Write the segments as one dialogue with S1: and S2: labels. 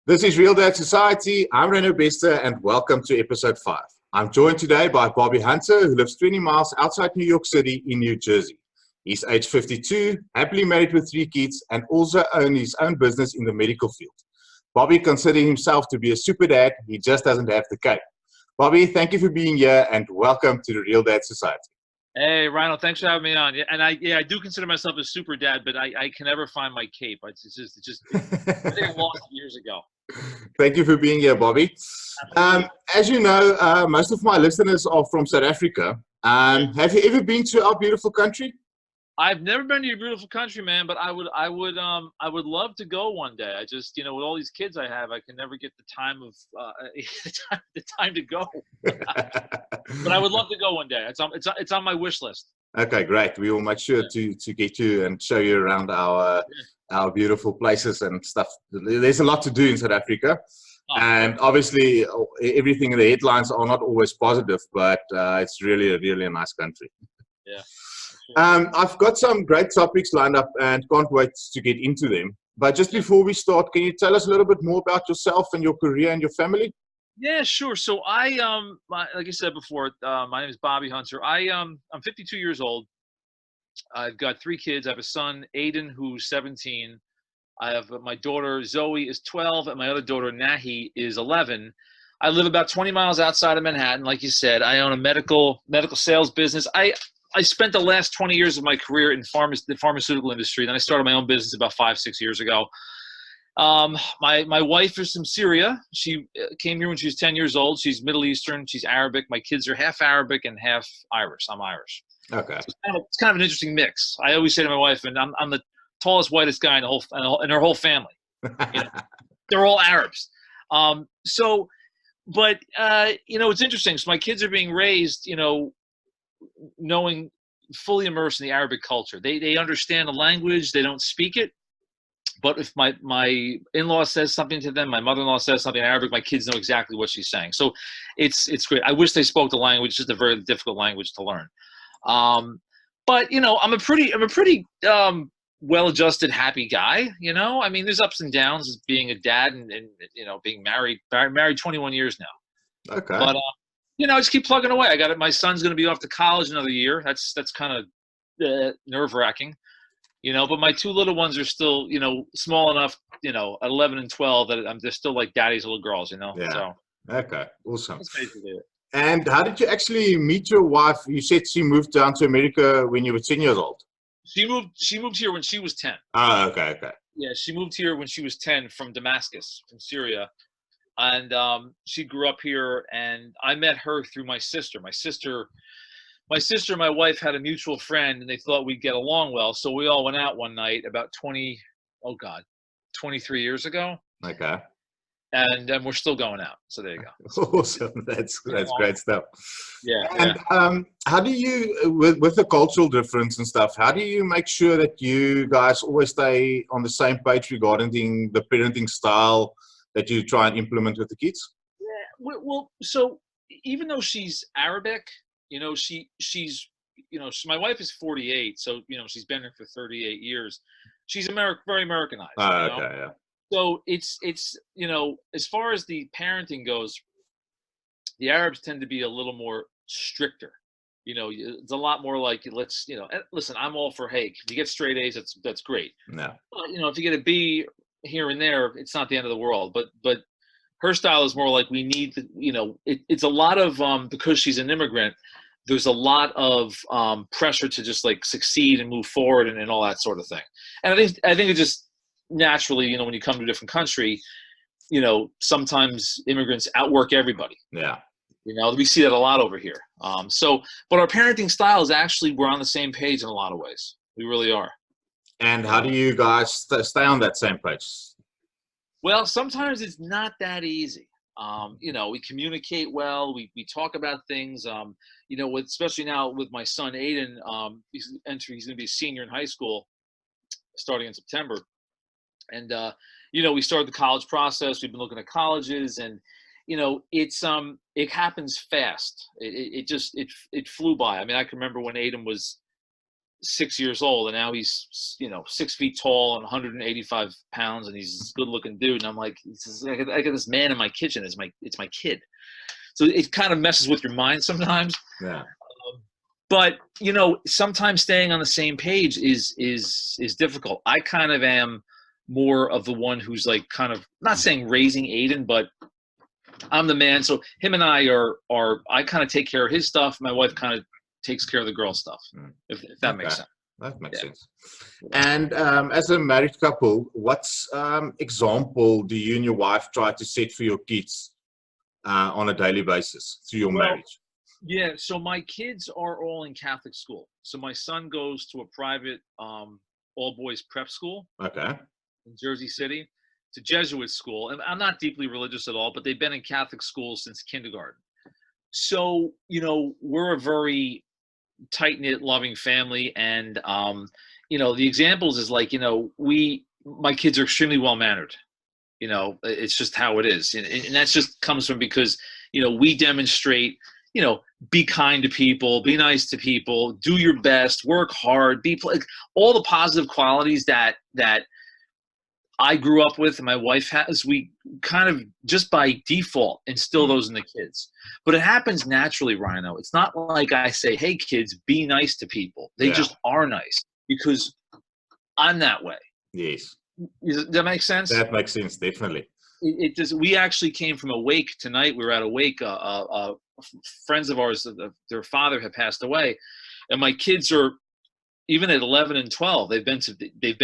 S1: This is Real Dad Society. I'm Reno Bester, and welcome to episode 5. I'm joined today by Bobby Hunter, who lives 20 miles outside New York City in New Jersey. He's age 52, happily married with 3 kids, and also owns his own business in the medical field. Bobby considers himself to be a super dad. He just doesn't have the cape. Bobby, thank you for being here, and welcome to the Real Dad Society.
S2: Hey, Rhino, thanks for having me on. And I do consider myself a super dad, but I can never find my cape. I think I lost it years ago.
S1: Thank you for being here, Bobby. As you know, most of my listeners are from South Africa. Have you ever been to our beautiful country?
S2: I've never been to your beautiful country, man, but I would love to go one day. I just, with all these kids I have, I can never get the time of the time to go. But I would love to go one day. It's on my wish list.
S1: Okay, great. We will make sure to get you and show you around our beautiful places and stuff. There's a lot to do in South Africa. And obviously, everything in the headlines are not always positive, but it's really a nice country.
S2: Yeah.
S1: I've got some great topics lined up and can't wait to get into them. But just before we start, can you tell us a little bit more about yourself and your career and your family?
S2: Yeah, sure. So like I said before, my name is Bobby Hunter. I'm 52 years old. I've got 3 kids. I have a son, Aiden, who's 17. I have my daughter, Zoe, is 12, and my other daughter, Nahi, is 11. I live about 20 miles outside of Manhattan. Like you said, I own a medical sales business. I spent the last 20 years of my career in the pharmaceutical industry. Then I started my own business about 5-6 years ago. My wife is from Syria. She came here when she was 10 years old. She's Middle Eastern. She's Arabic. My kids are half Arabic and half Irish. I'm Irish.
S1: Okay.
S2: So it's kind of an interesting mix. I always say to my wife, and I'm the tallest, whitest guy in her whole family. They're all Arabs. But it's interesting. So my kids are being raised, knowing, fully immersed in the Arabic culture. They understand the language. They don't speak it. But if my in-law says something to them, my mother-in-law says something in Arabic, my kids know exactly what she's saying. So it's great. I wish they spoke the language. It's just a very difficult language to learn. But I'm a pretty well-adjusted, happy guy. I mean, there's ups and downs as being a dad and being married 21 years now.
S1: Okay.
S2: But I just keep plugging away. I got it. My son's going to be off to college another year. That's kind of nerve-wracking. But my 2 little ones are still, small enough, at 11 and 12 that they're still like daddy's little girls,
S1: Yeah.
S2: So,
S1: okay. Awesome.
S2: that's basically it.
S1: And how did you actually meet your wife? You said she moved down to America when you were 10 years old.
S2: She moved here when she was 10.
S1: Oh, okay.
S2: Yeah, she moved here when she was 10 from Damascus, from Syria. And she grew up here, and I met her through my sister. My sister and my wife had a mutual friend, and they thought we'd get along well. So we all went out one night about 23 years ago.
S1: Okay.
S2: And we're still going out. So there you go.
S1: Awesome. That's great stuff.
S2: Yeah.
S1: And how do you, with the cultural difference and stuff, how do you make sure that you guys always stay on the same page regarding the parenting style that you try and implement with the kids?
S2: Yeah. Well, so even though she's Arabic, she's my wife is 48, so she's been here for 38 years. She's very Americanized.
S1: Okay, yeah.
S2: So it's as far as the parenting goes, the Arabs tend to be a little more stricter. It's a lot more like, listen, I'm all for, hey, if you get straight A's, that's great.
S1: No.
S2: If you get a B here and there, it's not the end of the world. But her style is more like, we need it's a lot of because she's an immigrant, there's a lot of pressure to just like succeed and move forward and all that sort of thing. And I think it just naturally, when you come to a different country, sometimes immigrants outwork everybody.
S1: Yeah.
S2: We see that a lot over here. But our parenting style is actually, we're on the same page in a lot of ways. We really are.
S1: And how do you guys stay on that same page?
S2: Well, sometimes it's not that easy. We communicate well. We talk about things. Especially now with my son Aiden, he's going to be a senior in high school, starting in September. And we started the college process. We've been looking at colleges, and it happens fast. It flew by. I mean, I can remember when Aiden was 6 years old, and now he's 6 feet tall and 185 pounds, and he's a good looking dude. And I'm like, I got this man in my kitchen. It's my kid. So it kind of messes with your mind sometimes.
S1: Yeah.
S2: But sometimes staying on the same page is difficult. I kind of am more of the one who's like kind of not saying raising Aiden, but I'm the man. So him and I I kind of take care of his stuff. My wife kind of takes care of the girl stuff, if that makes sense.
S1: That makes sense. And as a married couple, what's example do you and your wife try to set for your kids on a daily basis through your marriage?
S2: Yeah, so my kids are all in Catholic school. So my son goes to a private all-boys prep school.
S1: Okay.
S2: In Jersey City. It's a Jesuit school, and I'm not deeply religious at all, but they've been in Catholic schools since kindergarten. So, we're a very tight-knit, loving family, and the examples is like, my kids are extremely well-mannered. It's just how it is, and that just comes from because we demonstrate, be kind to people, be nice to people, do your best, work hard, all the positive qualities that I grew up with and my wife has. We kind of just by default instill those in the kids. But it happens naturally, Rhino. It's not like I say, hey, kids, be nice to people. They just are nice because I'm that way.
S1: Yes.
S2: Does that make sense?
S1: That makes sense, definitely.
S2: It does. We actually came from a wake tonight. We were at a wake. Friends of ours, their father had passed away. And my kids are, even at 11 and 12, they've been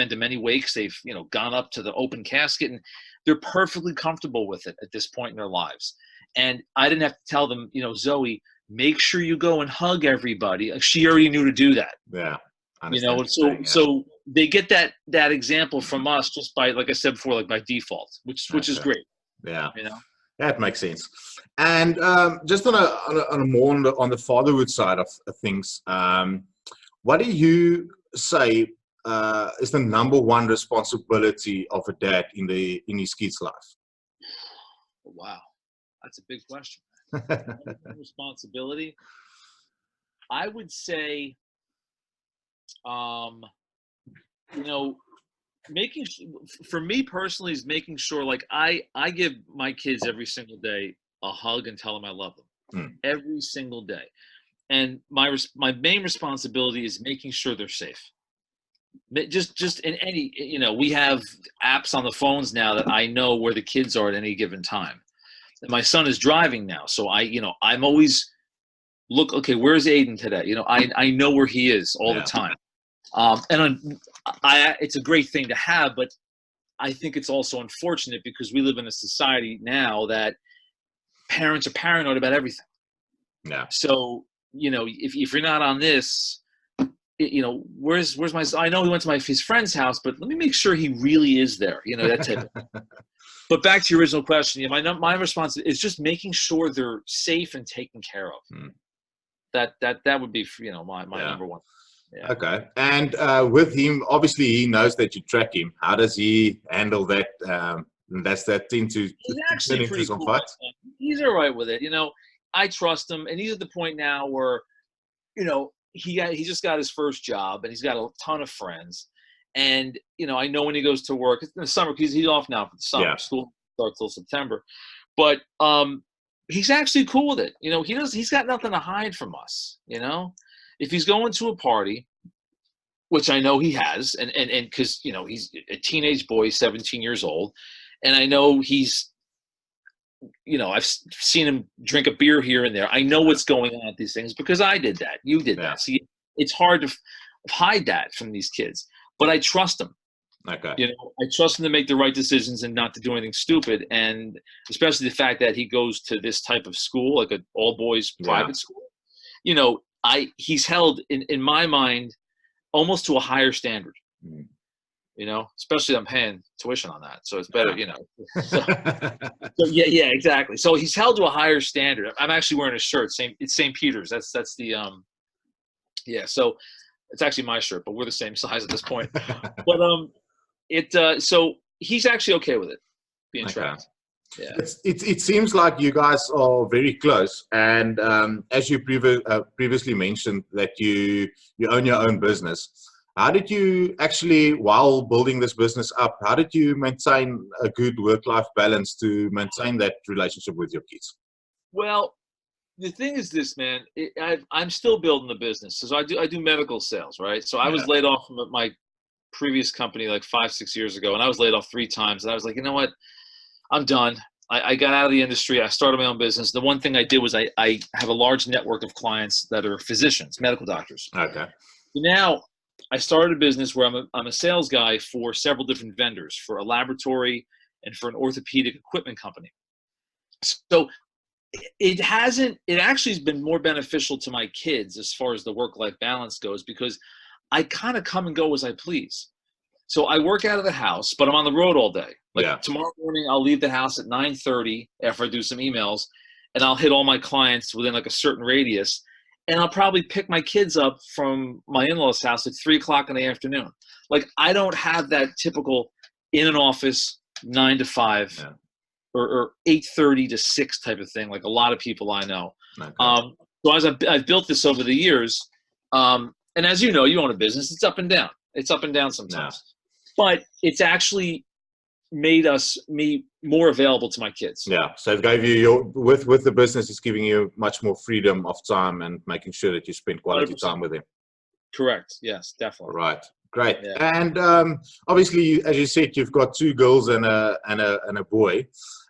S2: to many wakes. They've gone up to the open casket, and they're perfectly comfortable with it at this point in their lives. And I didn't have to tell them, Zoe, make sure you go and hug everybody. She already knew to do that.
S1: Yeah.
S2: So they get that example from us just by, like I said before, like by default, which is great.
S1: Yeah. That makes sense. And just on a more on the fatherhood side of things. What do you say is the number one responsibility of a dad in his kid's life?
S2: Wow, that's a big question. Responsibility, I would say, for me personally, is making sure like I give my kids every single day a hug and tell them I love them every single day. And my main responsibility is making sure they're safe. Just in any, we have apps on the phones now that I know where the kids are at any given time. And my son is driving now, so I'm always okay, where's Aiden today? I know where he is all the time. It's a great thing to have, but I think it's also unfortunate because we live in a society now that parents are paranoid about everything.
S1: Yeah.
S2: So, if you're not on this, where's my son? I know he went to his friend's house, but let me make sure he really is there. That type of thing. But back to your original question, my response is just making sure they're safe and taken care of. That would be, my number one. Yeah.
S1: Okay. And with him, obviously he knows that you track him. How does he handle that? That's that thing to
S2: he's actually pretty cool. He's all right with it. I trust him, and he's at the point now where, he just got his first job, and he's got a ton of friends, and I know when he goes to work, it's in the summer because he's off now for the summer. Yeah. School starts till September, but he's actually cool with it. He's got nothing to hide from us. If he's going to a party, which I know he has, and because he's a teenage boy, 17 years old, and I know he's. I've seen him drink a beer here and there. I know what's going on at these things because I did that. You did that. See, it's hard to hide that from these kids, but I trust them.
S1: Okay.
S2: I trust him to make the right decisions and not to do anything stupid. And especially the fact that he goes to this type of school, like an all boys private school, he's held in my mind almost to a higher standard. Especially I'm paying tuition on that, so it's better, So yeah, exactly. So he's held to a higher standard. I'm actually wearing a shirt. It's St. Peter's. That's the So it's actually my shirt, but we're the same size at this point. But so he's actually okay with it being tracked. Yeah.
S1: It seems like you guys are very close, and as you previously mentioned that you own your own business. How did you actually, while building this business up, how did you maintain a good work-life balance to maintain that relationship with your kids?
S2: Well, the thing is this, man. I'm still building the business, so I do medical sales, right? So I was
S1: Yeah.
S2: laid off from my previous company like 5-6 years ago, and I was laid off 3 times, and I was like, you know what, I'm done. I got out of the industry. I started my own business. The one thing I did was I have a large network of clients that are physicians, medical doctors.
S1: Okay.
S2: So now I started a business where I'm a sales guy for several different vendors, for a laboratory and for an orthopedic equipment company. So it actually has been more beneficial to my kids as far as the work-life balance goes, because I kind of come and go as I please. So I work out of the house, but I'm on the road all day. Like tomorrow morning, I'll leave the house at 9:30 after I do some emails, and I'll hit all my clients within like a certain radius. And I'll probably pick my kids up from my in-laws' house at 3 o'clock in the afternoon. Like, I don't have that typical in an office 9 to 5 or 8:30 to 6 type of thing, like a lot of people I know.
S1: Okay.
S2: So as I've built this over the years, and as you know, you own a business, it's up and down. It's up and down sometimes. But it's actually made me more available to my kids.
S1: Yeah. So it gave you with the business, it's giving you much more freedom of time and making sure that you spend quality
S2: 100%.
S1: time with them.
S2: Correct. Yes, definitely.
S1: Right. Great.
S2: Yeah.
S1: And obviously, as you said, you've got 2 girls and a boy.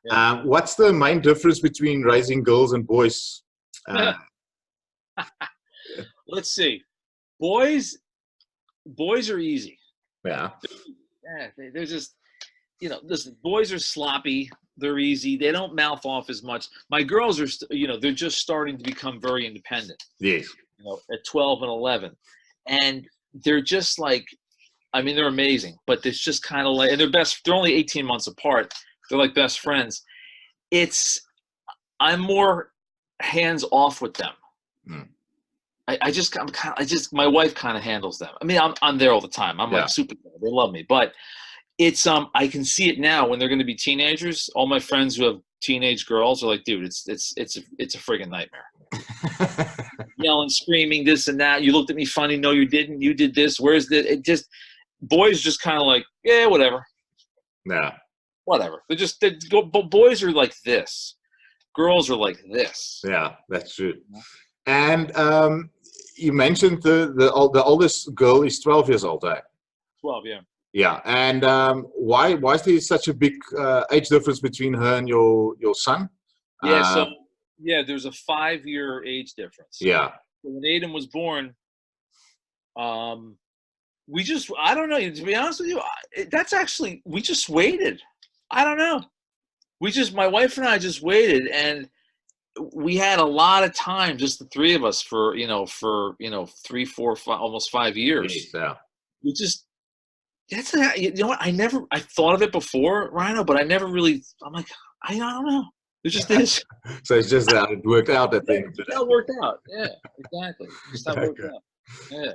S2: Yeah.
S1: What's the main difference between raising girls and boys?
S2: Let's see. Boys are easy.
S1: Yeah.
S2: They're just, listen, boys are sloppy. They're easy. They don't mouth off as much. My girls are, they're just starting to become very independent.
S1: Yes.
S2: At 12 and 11. And they're just like, they're amazing, but it's just kind of like, and they're only 18 months apart. They're like best friends. I'm more hands off with them. Mm. My wife kind of handles them. I'm there all the time. I'm like super, they love me, but it's, I can see it now when they're going to be teenagers. All my friends who have teenage girls are like, dude, it's a friggin' nightmare. Yelling, screaming, this and that. You looked at me funny. No, you didn't. You did this. Where's the, boys just kind of like, yeah, whatever.
S1: Yeah.
S2: Whatever. Boys are like this. Girls are like this.
S1: Yeah, that's true. And you mentioned the oldest girl is 12 years old, eh?
S2: 12, yeah.
S1: Yeah, and why is there such a big age difference between her and your son?
S2: Yeah, there's a 5-year age difference.
S1: Yeah.
S2: So when Aiden was born, I don't know, to be honest with you, we just waited. I don't know. My wife and I just waited, and we had a lot of time, just the 3 of us for 3, 4, 5, almost 5 years.
S1: Yeah.
S2: What? I thought of it before, Rhino, but I never really, I'm like, I don't know. It just is.
S1: So it's just that it worked out at the end of the day.
S2: It worked out. Yeah, exactly. Just how it worked out.
S1: Yeah.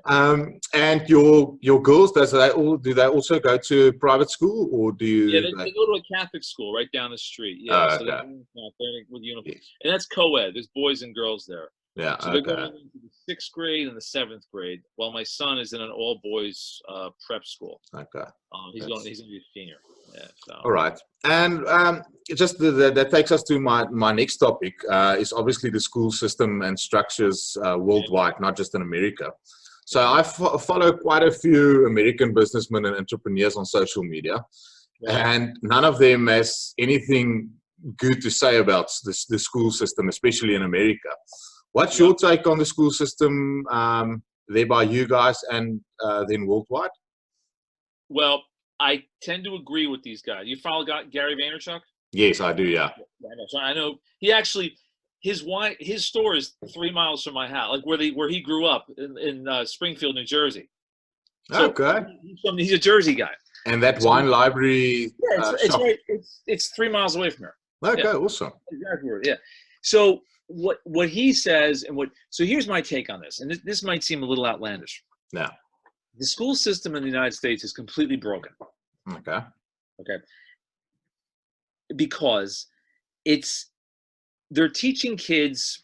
S1: And your girls, do they also go to private school, or do you?
S2: Yeah, they go to a Catholic school right down the street. Yeah, so they're with uniform, and that's co-ed. There's boys and girls there.
S1: Yeah.
S2: So they're going into the 6th grade and the 7th grade, while my son is in an all-boys prep school.
S1: Okay.
S2: He's going to be a senior. Yeah. So.
S1: All right. And that takes us to my next topic. Is obviously the school system and structures worldwide, not just in America. So I follow quite a few American businessmen and entrepreneurs on social media, and none of them has anything good to say about the school system, especially in America. What's your take on the school system there by you guys and then worldwide? Well,
S2: I tend to agree with these guys. You follow Gary Vaynerchuk?
S1: Yes, I do. Yeah.
S2: So I know he actually, his store is 3 miles from my house, like where he grew up in Springfield, New Jersey. So
S1: okay.
S2: He's a Jersey guy.
S1: And that wine library.
S2: Yeah, it's 3 miles away from here.
S1: Okay, awesome.
S2: Exactly. Yeah. So what he says so here's my take on this, and this might seem a little outlandish.
S1: Yeah.
S2: The school system in the United States is completely broken.
S1: Okay.
S2: Because they're teaching kids,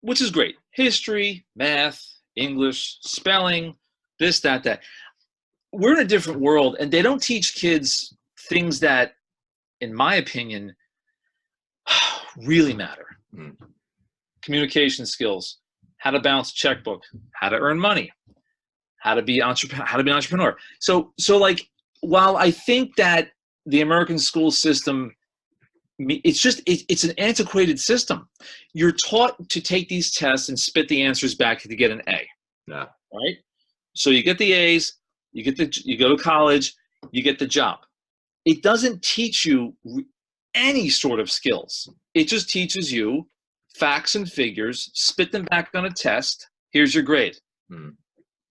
S2: which is great. History, math, English, spelling, this, that. We're in a different world, and they don't teach kids things that, in my opinion, really matter. Communication skills, how to balance a checkbook, how to earn money, how to be an entrepreneur. So like, while I think that the American school system, it's an antiquated system. You're taught to take these tests and spit the answers back to get an A.
S1: Yeah.
S2: Right? So you get the A's, you go to college, you get the job. It doesn't teach you any sort of skills. It just teaches you facts and figures, spit them back on a test. Here's your grade.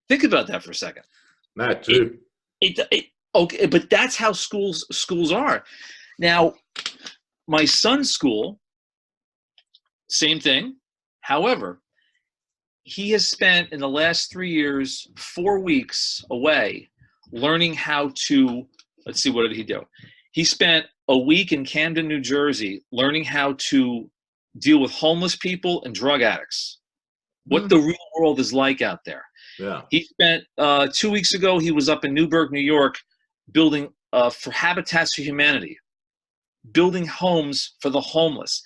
S2: Think about that for a second.
S1: Not true.
S2: Okay, but that's how schools are. Now, my son's school, same thing. However, he has spent in the last 3 years 4 weeks away learning how to, let's see, what did he do? He spent a week in Camden, New Jersey, learning how to deal with homeless people and drug addicts, what the real world is like out there.
S1: Yeah.
S2: He spent 2 weeks ago, he was up in Newburgh, New York, building for Habitats for Humanity, building homes for the homeless.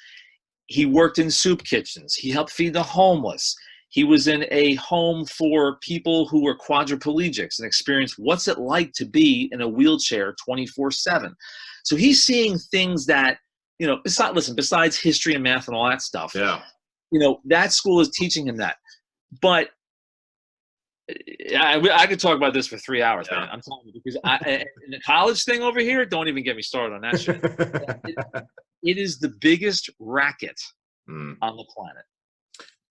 S2: He worked in soup kitchens. He helped feed the homeless. He was in a home for people who were quadriplegics and experienced what's it like to be in a wheelchair 24/7. So he's seeing things that, besides history and math and all that stuff, that school is teaching him that. But I could talk about this for 3 hours, man. I'm telling you, because in the college thing over here, don't even get me started on that shit. It is the biggest racket on the planet.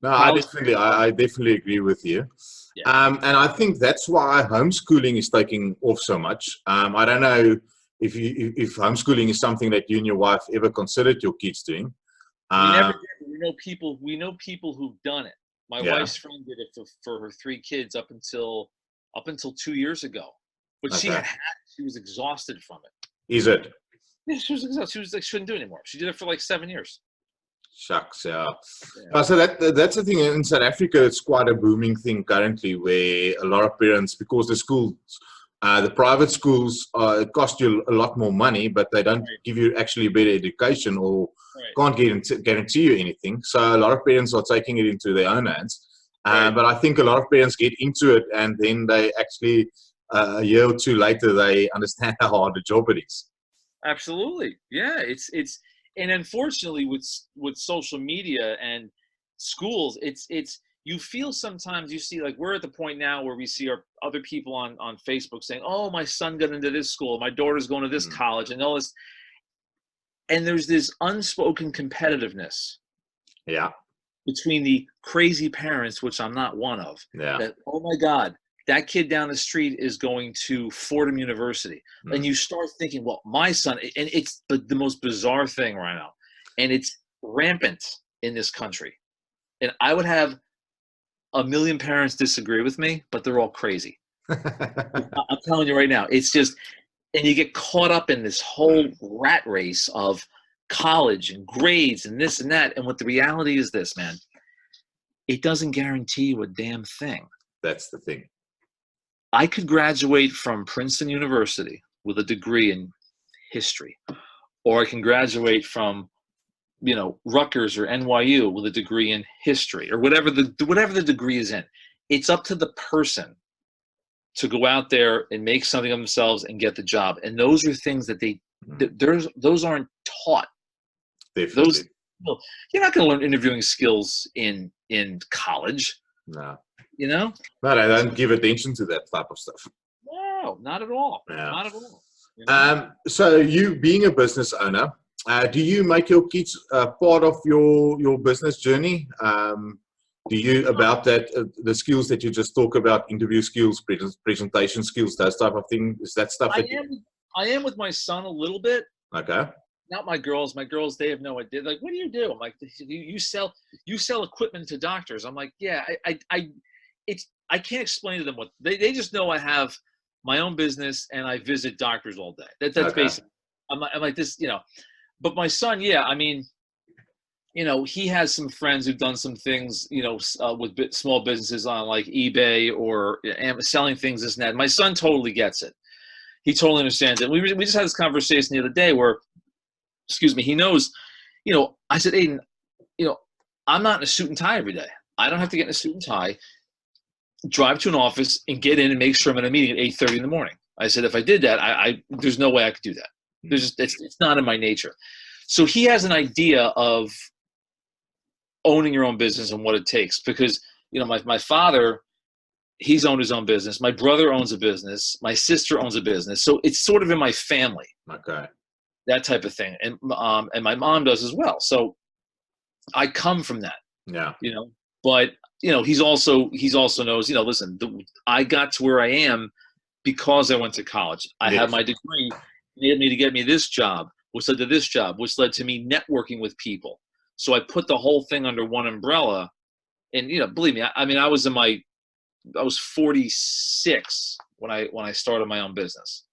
S1: No, I definitely agree with you. Yeah. And I think that's why homeschooling is taking off so much. I don't know if homeschooling is something that you and your wife ever considered your kids doing.
S2: We never did. We know people who've done it. My wife's friend did it for her 3 kids up until 2 years ago. But she was exhausted from it.
S1: Is it?
S2: Yeah, she was exhausted. She was like, she couldn't do it anymore. She did it for like 7 years.
S1: Shucks, yeah. So that's the thing in South Africa. It's quite a booming thing currently, where a lot of parents, because the schools, the private schools, cost you a lot more money, but they don't give you actually a better education or can't guarantee you anything. So a lot of parents are taking it into their own hands. But I think a lot of parents get into it, and then they actually a year or two later they understand how hard the job it is.
S2: Absolutely, yeah. It's and unfortunately with social media and schools, it's you feel sometimes, you see, like, we're at the point now where we see our other people on Facebook saying, oh, my son got into this school, my daughter's going to this college, and all this, and there's this unspoken competitiveness between the crazy parents, which I'm not one of, that, oh my God, that kid down the street is going to Fordham University. And you start thinking, well, my son, and it's the most bizarre thing right now. And it's rampant in this country. And I would have a million parents disagree with me, but they're all crazy. I'm telling you right now, it's just, and you get caught up in this whole rat race of college and grades and this and that. And what the reality is this, man, it doesn't guarantee you a damn thing.
S1: That's the thing.
S2: I could graduate from Princeton University with a degree in history, or I can graduate from, Rutgers or NYU with a degree in history, or whatever the degree is in. It's up to the person to go out there and make something of themselves and get the job. And those are things that those aren't taught.
S1: Definitely.
S2: You're not going to learn interviewing skills in college.
S1: No.
S2: No,
S1: I don't give attention to that type of stuff.
S2: No, not at all. Yeah. Not at all.
S1: So you being a business owner, do you make your kids part of your business journey? Do you, about that, the skills that you just talk about, interview skills, presentation skills, those type of things, is that stuff
S2: I am with my son a little bit.
S1: Okay.
S2: Not my girls. My girls, they have no idea. Like, what do you do? I'm like, you sell equipment to doctors. I'm like, yeah, I can't explain to them what they just know. I have my own business and I visit doctors all day. That's basic. I'm like this, But my son, yeah, I mean, he has some friends who've done some things, with small businesses on like eBay or selling things, this and that. My son totally gets it. He totally understands it. We just had this conversation the other day where, excuse me, he knows, I said, Aiden, I'm not in a suit and tie every day. I don't have to get in a suit and tie, drive to an office and get in and make sure I'm at a meeting at 8:30 in the morning. I said, if I did that, there's no way I could do that. It's not in my nature. So he has an idea of owning your own business and what it takes, because my father, he's owned his own business. My brother owns a business. My sister owns a business. So it's sort of in my family.
S1: Okay.
S2: That type of thing, and my mom does as well. So I come from that.
S1: Yeah.
S2: But he's also knows. Listen, I got to where I am because I went to college. I had my degree, needed me to get me this job, which led to this job, which led to me networking with people. So I put the whole thing under one umbrella, and believe me, I was 46 when I started my own business,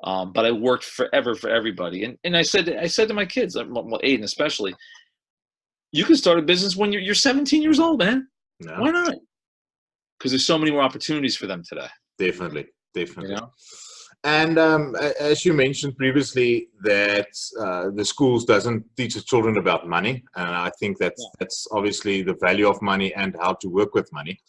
S2: but I worked forever for everybody. And I said to my kids, well, Aiden especially, you can start a business when you're 17 years old, man.
S1: Yeah.
S2: Why not? Because there's so many more opportunities for them today.
S1: Definitely. And as you mentioned previously, that the schools doesn't teach the children about money, and I think that's obviously the value of money and how to work with money.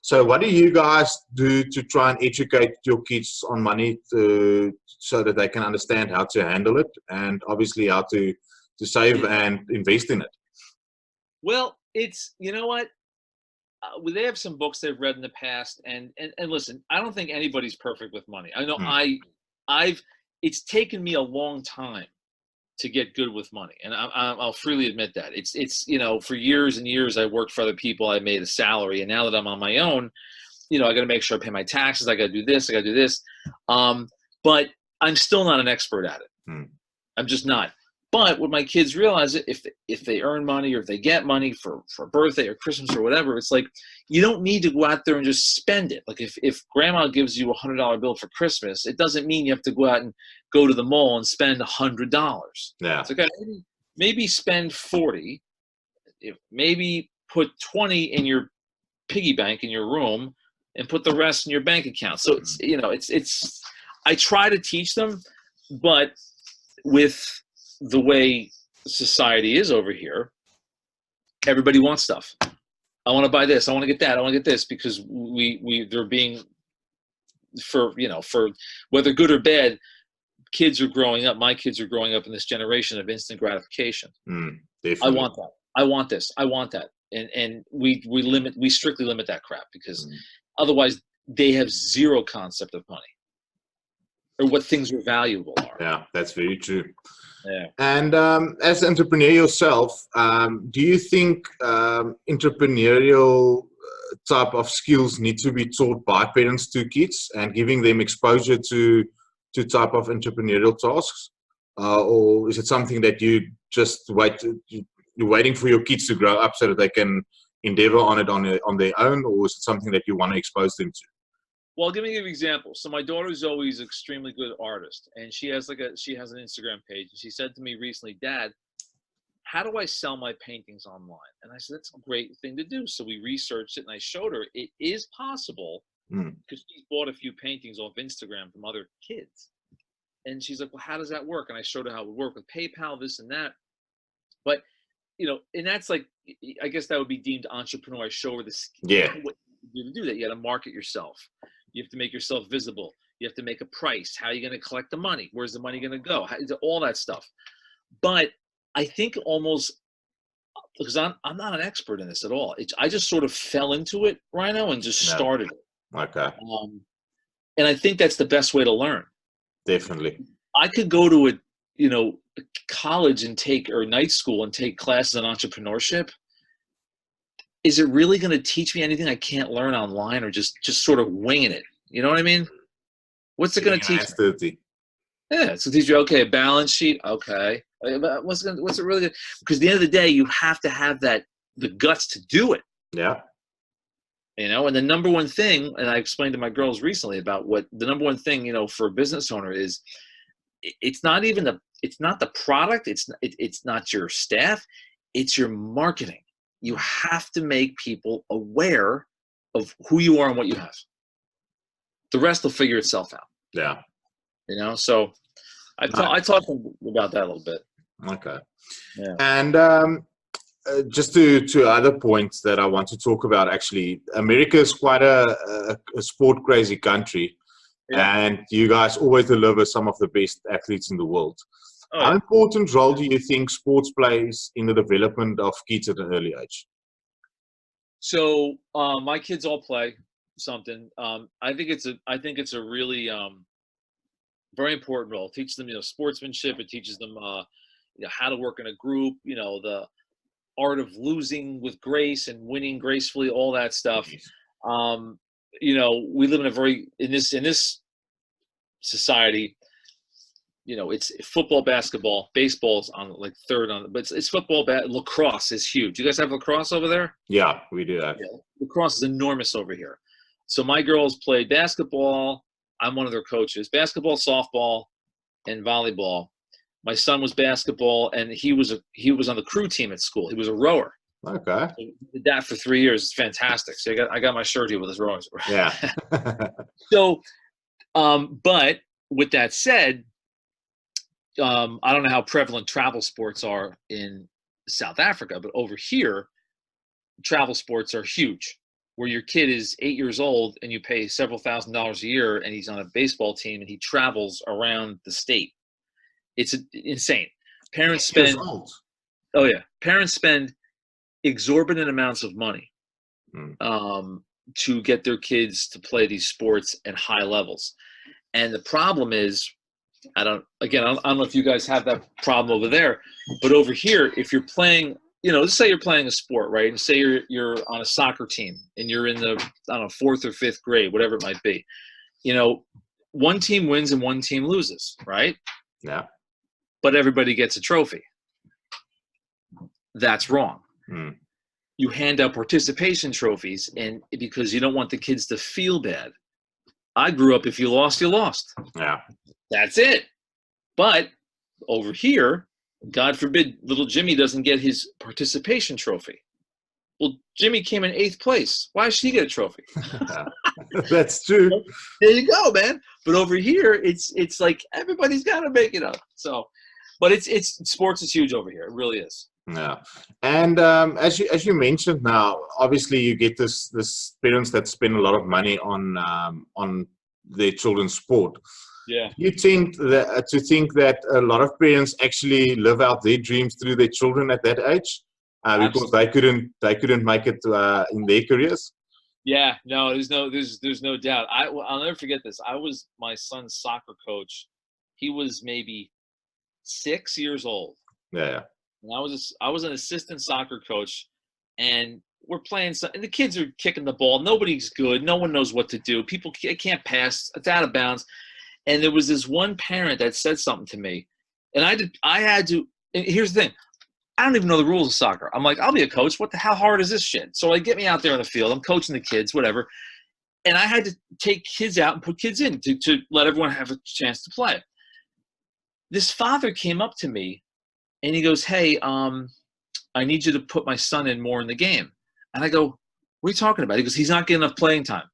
S1: So what do you guys do to try and educate your kids on money so that they can understand how to handle it, and obviously how to save and invest in it?
S2: Well, it's, what? They have some books they've read in the past, and listen, I don't think anybody's perfect with money. I know it's taken me a long time to get good with money, and I'll freely admit that. It's for years and years I worked for other people. I made a salary, and now that I'm on my own, I got to make sure I pay my taxes. I got to do this. I got to do this. But I'm still not an expert at it. I'm just not. But what my kids realize, if they earn money or if they get money for a birthday or Christmas or whatever, it's like, you don't need to go out there and just spend it. Like if grandma gives you $100 bill for Christmas, it doesn't mean you have to go out and go to the mall and spend $100.
S1: Yeah.
S2: It's okay. Maybe spend 40. Maybe put 20 in your piggy bank in your room and put the rest in your bank account. So it's I try to teach them, but with the way society is over here, everybody wants stuff. I want to buy this. I want to get that. I want to get this, because they're being, for whether good or bad, kids are growing up. My kids are growing up in this generation of instant gratification. I want that. I want this. I want that. And we strictly limit that crap, because otherwise they have zero concept of money or what things are valuable are.
S1: Yeah, that's very true.
S2: Yeah.
S1: And as an entrepreneur yourself, do you think entrepreneurial type of skills need to be taught by parents to kids and giving them exposure to type of entrepreneurial tasks? Or is it something that you just you're waiting for your kids to grow up so that they can endeavor on it on their own, or is it something that you want to expose them to?
S2: Well, give me an example. So my daughter's always an extremely good artist, and she has an Instagram page. And she said to me recently, Dad, how do I sell my paintings online? And I said, that's a great thing to do. So we researched it, and I showed her it is possible, because she bought a few paintings off Instagram from other kids. And she's like, well, how does that work? And I showed her how it would work with PayPal, this and that. But, and that's like, I guess that would be deemed entrepreneur. I show her this.
S1: Yeah.
S2: You to do that, you got to market yourself. You have to make yourself visible. You have to make a price. How are you going to collect the money? Where's the money going to go? All that stuff. But I think almost, because I'm not an expert in this at all. I just sort of fell into it, Rhino, and just started it.
S1: Okay.
S2: And I think that's the best way to learn.
S1: Definitely.
S2: I could go to a college or night school and take classes on entrepreneurship. Is it really going to teach me anything I can't learn online, or just sort of winging it? You know what I mean? What's it going to teach me? Yeah, it's going to teach you, okay, balance sheet, okay. What's it really good? Because at the end of the day, you have to have the guts to do it.
S1: Yeah.
S2: And the number one thing, and I explained to my girls recently about what the number one thing, for a business owner is, it's not even it's not the product. It's not your staff. It's your marketing. You have to make people aware of who you are and what you have. The rest will figure itself out.
S1: Yeah.
S2: You know, so I talked about that a little bit.
S1: Okay.
S2: Yeah.
S1: And just to other points that I want to talk about, actually, America is quite a sport crazy country, and you guys always deliver some of the best athletes in the world. How important role do you think sports plays in the development of kids at an early age?
S2: So my kids all play something. I think it's a really very important role. It teaches them, sportsmanship. It teaches them, how to work in a group. The art of losing with grace and winning gracefully. All that stuff. We live in this society. It's football, basketball, baseball's on like third on, but it's football. Lacrosse is huge. You guys have lacrosse over there?
S1: Yeah, we do that.
S2: Yeah. Lacrosse is enormous over here. So my girls play basketball. I'm one of their coaches. Basketball, softball, and volleyball. My son was basketball, and he was on the crew team at school. He was a rower.
S1: Okay.
S2: So he did that for 3 years. It's fantastic. So I got my shirt here with his rowers.
S1: Yeah.
S2: So, but with that said, I don't know how prevalent travel sports are in South Africa, but over here, travel sports are huge. Where your kid is 8 years old and you pay several $1,000s a year, and he's on a baseball team and he travels around the state. It's insane. Parents spend exorbitant amounts of money to get their kids to play these sports at high levels. And the problem is, I don't know if you guys have that problem over there, but over here, if you're playing, let's say you're playing a sport, right? And say you're on a soccer team and you're in the, 4th or 5th grade, whatever it might be. One team wins and one team loses, right?
S1: Yeah.
S2: But everybody gets a trophy. That's wrong. You hand out participation trophies, and because you don't want the kids to feel bad. I grew up, if you lost, you lost.
S1: Yeah.
S2: That's it. But over here, God forbid, little Jimmy doesn't get his participation trophy. Well, Jimmy came in 8th place. Why should he get a trophy?
S1: That's true.
S2: There you go, man. But over here, it's like everybody's got to make it up. So, but it's sports is huge over here. It really is.
S1: Yeah, and as you mentioned, now obviously you get this parents that spend a lot of money on their children's sport.
S2: Yeah.
S1: You think that a lot of parents actually live out their dreams through their children at that age, because they couldn't make it in their careers.
S2: Yeah, no, there's no doubt. I'll never forget this. I was my son's soccer coach. He was maybe 6 years old.
S1: Yeah.
S2: And I was an assistant soccer coach, and we're playing. And the kids are kicking the ball. Nobody's good. No one knows what to do. People can't pass. It's out of bounds. And there was this one parent that said something to me, and I had to. And here's the thing. I don't even know the rules of soccer. I'm like, I'll be a coach. How hard is this shit? So get me out there on the field. I'm coaching the kids, whatever. And I had to take kids out and put kids in to let everyone have a chance to play. This father came up to me, and he goes, "Hey, I need you to put my son in more in the game." And I go, "What are you talking about?" He goes, "He's not getting enough playing time."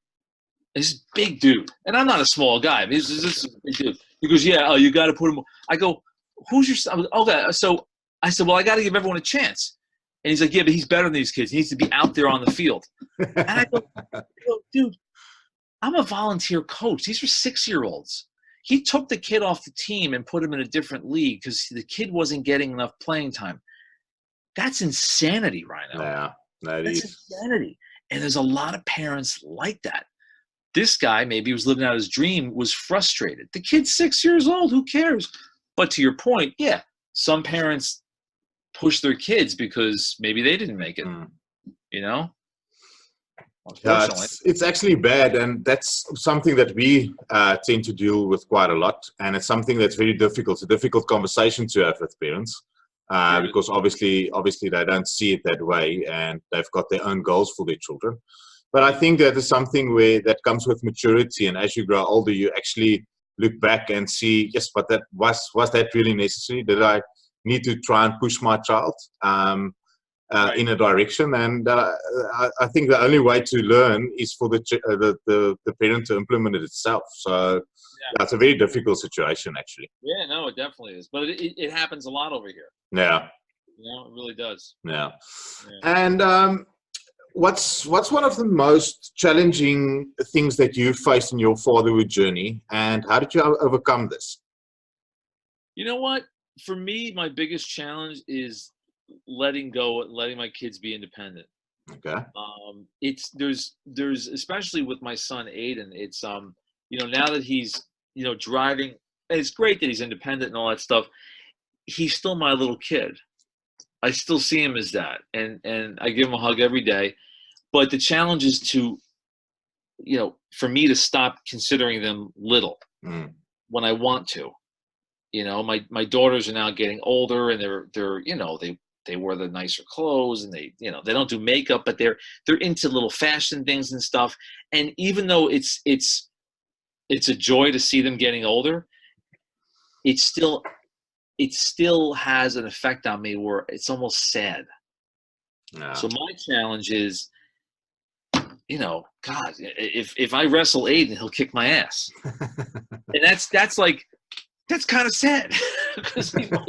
S2: And he's a big dude. And I'm not a small guy. He's a big dude. He goes, "Yeah, you got to put him." I go, "Who's your son?" Okay, so I said, "Well, I got to give everyone a chance." And he's like, "Yeah, but he's better than these kids. He needs to be out there on the field." And I go, "Dude, I'm a volunteer coach. These are 6-year-olds. He took the kid off the team and put him in a different league because the kid wasn't getting enough playing time." That's insanity, Rhino.
S1: Yeah,
S2: that's insanity. And there's a lot of parents like that. This guy, maybe he was living out his dream, was frustrated. The kid's 6 years old. Who cares? But to your point, yeah, some parents push their kids because maybe they didn't make it,
S1: Yeah, it's actually bad, and that's something that we tend to deal with quite a lot, and it's something that's very difficult. It's a difficult conversation to have with parents, because obviously they don't see it that way, and they've got their own goals for their children. But I think that is something that comes with maturity, and as you grow older, you actually look back and see, yes, but that was that really necessary? Did I need to try and push my child in a direction? And I think the only way to learn is for the parent to implement it itself. So that's a very difficult situation, actually.
S2: Yeah, no, it definitely is. But it happens a lot over here.
S1: Yeah.
S2: It really does.
S1: Yeah. And what's one of the most challenging things that you faced in your fatherhood journey, and how did you overcome this?
S2: You know what? For me, my biggest challenge is letting go, letting my kids be independent.
S1: Okay.
S2: There's especially with my son Aiden, it's now that he's driving, and it's great that he's independent and all that stuff. He's still my little kid. I still see him as that, and I give him a hug every day. But the challenge is to, for me to stop considering them little when I want to. My daughters are now getting older, and they're they wear the nicer clothes, and they don't do makeup, but they're into little fashion things and stuff. And even though it's a joy to see them getting older, it still has an effect on me where it's almost sad. Yeah. So my challenge is, God, if I wrestle Aiden, he'll kick my ass. And that's kind of sad. Because he's like,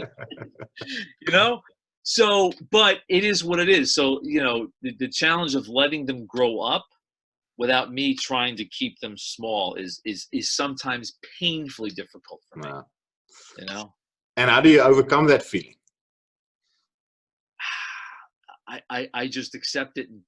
S2: so, but it is what it is. So, the challenge of letting them grow up without me trying to keep them small is sometimes painfully difficult for me. Wow.
S1: And how do you overcome that feeling?
S2: I just accept it and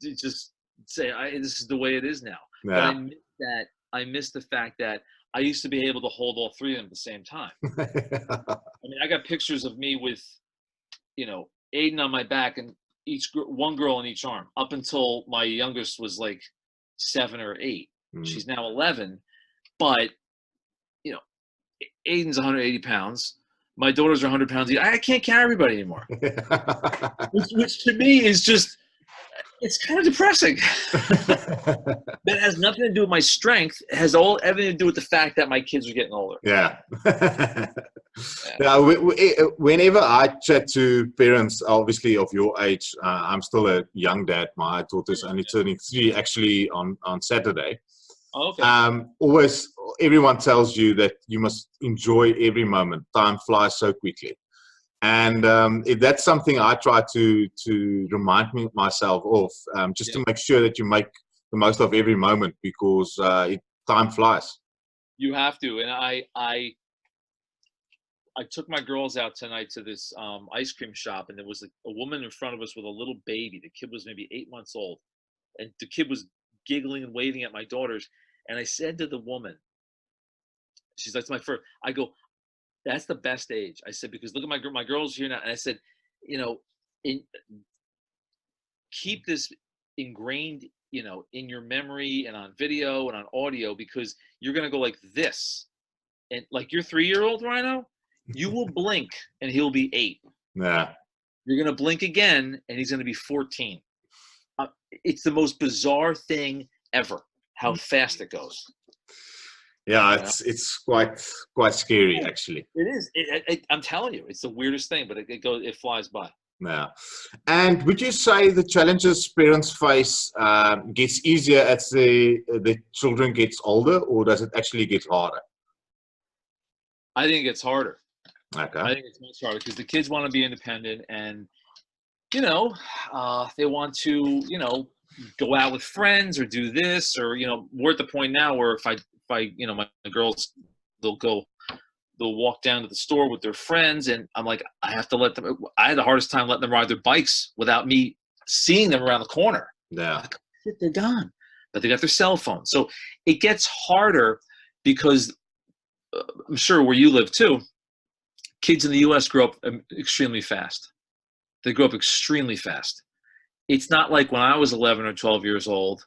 S2: just say, this is the way it is now.
S1: Yeah.
S2: But I miss the fact that I used to be able to hold all three of them at the same time. I got pictures of me with, Aiden on my back and one girl in each arm up until my youngest was like 7 or 8. She's now 11, but Aiden's 180 pounds. My daughters are 100 pounds. I can't carry everybody anymore. which to me is just, it's kind of depressing. That has nothing to do with my strength. It has everything to do with the fact that my kids are getting older.
S1: Yeah. Now, whenever I chat to parents, obviously of your age, I'm still a young dad. My daughter's only turning 3 actually on Saturday.
S2: Oh, okay.
S1: Always, everyone tells you that you must enjoy every moment. Time flies so quickly. And that's something I try to remind myself of, just to make sure that you make the most of every moment, because time flies.
S2: You have to. And I took my girls out tonight to this ice cream shop, and there was a woman in front of us with a little baby. The kid was maybe 8 months old, and the kid was giggling and waving at my daughters. And I said to the woman, she's like, "That's my first." I go, "That's the best age." I said, because look at my girls here now. And I said, keep this ingrained, in your memory and on video and on audio, because you're going to go like this. And like your 3-year-old, Rhino, you will blink and he'll be 8.
S1: Yeah.
S2: You're going to blink again and he's going to be 14. It's the most bizarre thing ever, how fast it goes.
S1: Yeah, it's quite scary, actually.
S2: It is. I'm telling you, it's the weirdest thing, but it flies by.
S1: Yeah. And would you say the challenges parents face gets easier as the children gets older, or does it actually get harder?
S2: I think it's harder.
S1: Okay.
S2: I think it's much harder because the kids want to be independent, and they want to go out with friends or do this, or we're at the point now where if I my girls, they'll walk down to the store with their friends, and I'm like, I have to let them. I had the hardest time letting them ride their bikes without me seeing them around the corner.
S1: Yeah.
S2: Like, shit, they're gone, but they got their cell phone. So it gets harder because I'm sure where you live too, kids in the U.S. grow up extremely fast. They grow up extremely fast. It's not like when I was 11 or 12 years old,